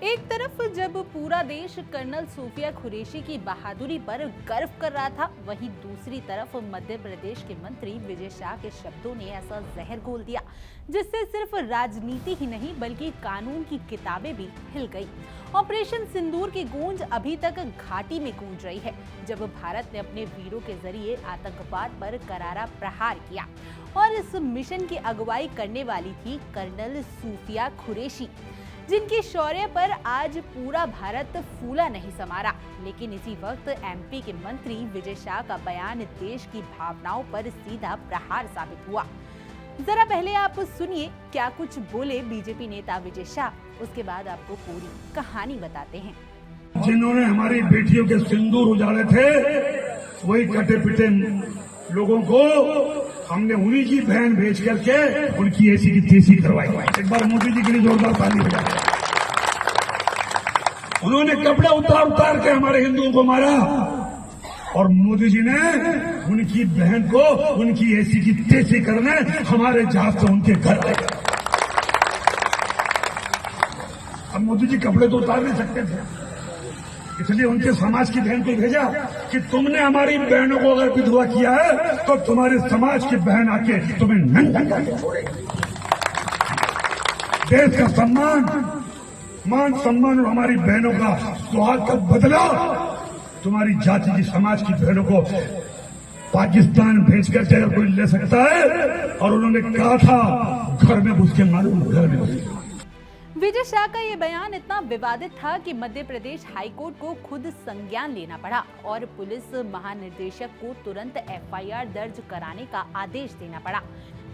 एक तरफ जब पूरा देश कर्नल सूफिया कुरैशी की बहादुरी पर गर्व कर रहा था, वहीं दूसरी तरफ मध्य प्रदेश के मंत्री विजय शाह के शब्दों ने ऐसा जहर घोल दिया जिससे सिर्फ राजनीति ही नहीं बल्कि कानून की किताबें भी हिल गई। ऑपरेशन सिंदूर की गूंज अभी तक घाटी में गूंज रही है, जब भारत ने अपने वीरों के जरिए आतंकवाद पर करारा प्रहार किया और इस मिशन की अगुवाई करने वाली थी कर्नल सूफिया कुरैशी, जिनकी शौर्य पर आज पूरा भारत फूला नहीं समारा। लेकिन इसी वक्त एमपी के मंत्री विजय शाह का बयान देश की भावनाओं पर सीधा प्रहार साबित हुआ। जरा पहले आप सुनिए क्या कुछ बोले बीजेपी नेता विजय शाह, उसके बाद आपको पूरी कहानी बताते हैं। जिन्होंने हमारी बेटियों के सिंदूर उजाड़े थे, वही कटे पिटे लोगों को हमने उन्हीं की बहन भेज करके उनकी ऐसी की तेजी करवाई। एक बार मोदी जी के लिए जोरदार ताली बजाएं। उन्होंने कपड़े उतार उतार के हमारे हिंदुओं को मारा और मोदी जी ने उनकी बहन को उनकी ऐसी की तेजी करने हमारे जहाज से उनके घर आए। अब मोदी जी कपड़े तो उतार नहीं सकते थे, इसलिए उनके समाज की बहन को भेजा कि तुमने हमारी बहनों को अगर विधवा किया है तो तुम्हारे समाज की बहन आके तुम्हें नंगा करके छोड़ेगी। देश का सम्मान, मान सम्मान और हमारी बहनों का सुहाग का बदला तुम्हारी जाति की समाज की बहनों को पाकिस्तान भेजकर अगर कोई ले सकता है, और उन्होंने कहा था घर में घुस के मालूम घर में घुस। विजय शाह का ये बयान इतना विवादित था कि मध्य प्रदेश हाईकोर्ट को खुद संज्ञान लेना पड़ा और पुलिस महानिदेशक को तुरंत एफआईआर दर्ज कराने का आदेश देना पड़ा।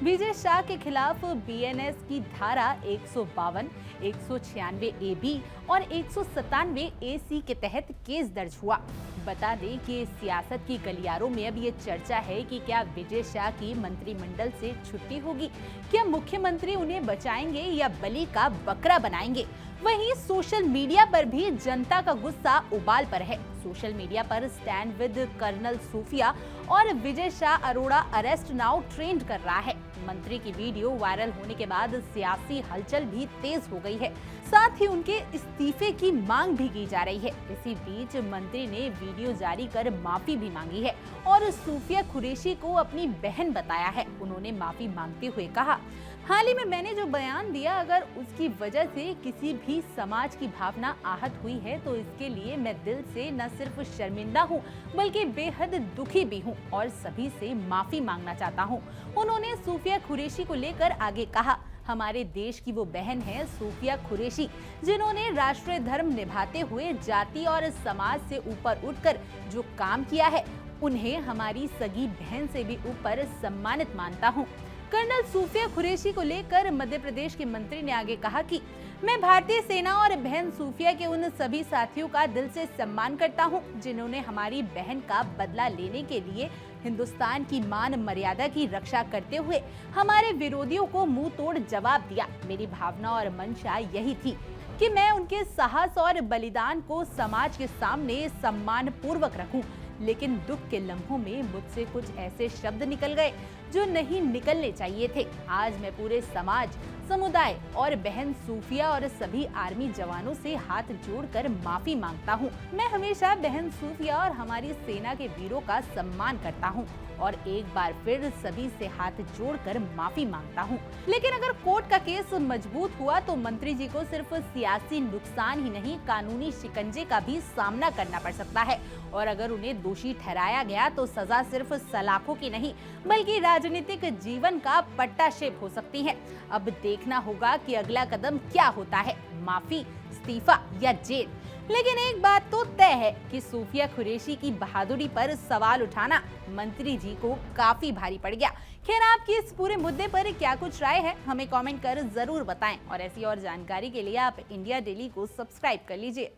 विजय शाह के खिलाफ बीएनएस की धारा 152, 196 ए और 197 ए के तहत केस दर्ज हुआ। बता दें कि सियासत की गलियारों में अब ये चर्चा है कि क्या विजय शाह की मंत्रिमंडल से छुट्टी होगी, क्या मुख्यमंत्री उन्हें बचाएंगे या बलि का बकरा बनाएंगे। वहीं सोशल मीडिया पर भी जनता का गुस्सा उबाल पर है। सोशल मीडिया पर स्टैंड विद कर्नल सूफिया और विजय शाह अरोड़ा अरेस्ट नाउ ट्रेंड कर रहा है। मंत्री की वीडियो वायरल होने के बाद सियासी हलचल भी तेज हो गई है, साथ ही उनके इस्तीफे की मांग भी की जा रही है। इसी बीच मंत्री ने वीडियो जारी कर माफी भी मांगी है और सूफिया कुरैशी को अपनी बहन बताया है। उन्होंने माफी मांगते हुए कहा, हाल ही में मैंने जो बयान दिया, अगर उसकी वजह से किसी भी समाज की भावना आहत हुई है तो इसके लिए मैं दिल से न सिर्फ शर्मिंदा हूं बल्कि बेहद दुखी भी हूं और सभी से माफी मांगना चाहता हूं। उन्होंने सूफिया कुरैशी को लेकर आगे कहा, हमारे देश की वो बहन है सूफिया कुरैशी, जिन्होंने राष्ट्रीय धर्म निभाते हुए जाति और समाज से ऊपर उठकर जो काम किया है, उन्हें हमारी सगी बहन से भी ऊपर सम्मानित मानता हूँ। कर्नल सूफिया कुरैशी को लेकर मध्य प्रदेश के मंत्री ने आगे कहा कि मैं भारतीय सेना और बहन सूफिया के उन सभी साथियों का दिल से सम्मान करता हूं, जिन्होंने हमारी बहन का बदला लेने के लिए हिंदुस्तान की मान मर्यादा की रक्षा करते हुए हमारे विरोधियों को मुंह तोड़ जवाब दिया। मेरी भावना और मंशा यही थी कि मैं उनके साहस और बलिदान को समाज के सामने सम्मान पूर्वक रखूं, लेकिन दुख के लम्हों में मुझसे कुछ ऐसे शब्द निकल गए जो नहीं निकलने चाहिए थे। आज मैं पूरे समाज, समुदाय और बहन सूफिया और सभी आर्मी जवानों से हाथ जोड़कर माफी मांगता हूं। मैं हमेशा बहन सूफिया और हमारी सेना के वीरों का सम्मान करता हूं और एक बार फिर सभी से हाथ जोड़कर माफी मांगता हूं। लेकिन अगर कोर्ट का केस मजबूत हुआ तो मंत्री जी को सिर्फ सियासी नुकसान ही नहीं, कानूनी शिकंजे का भी सामना करना पड़ सकता है और अगर उन्हें दोषी ठहराया गया तो सजा सिर्फ सलाखों की नहीं बल्कि राजनीतिक जीवन का पट्टाशेप हो सकती है। अब देखना होगा कि अगला कदम क्या होता है, माफी, इस्तीफा या जेल। लेकिन एक बात तो तय है कि सूफिया कुरैशी की बहादुरी पर सवाल उठाना मंत्री जी को काफी भारी पड़ गया। खैर, आपकी इस पूरे मुद्दे पर क्या कुछ राय है, हमें कमेंट कर जरूर बताएं और ऐसी और जानकारी के लिए आप इंडिया डेली को सब्सक्राइब कर लीजिए।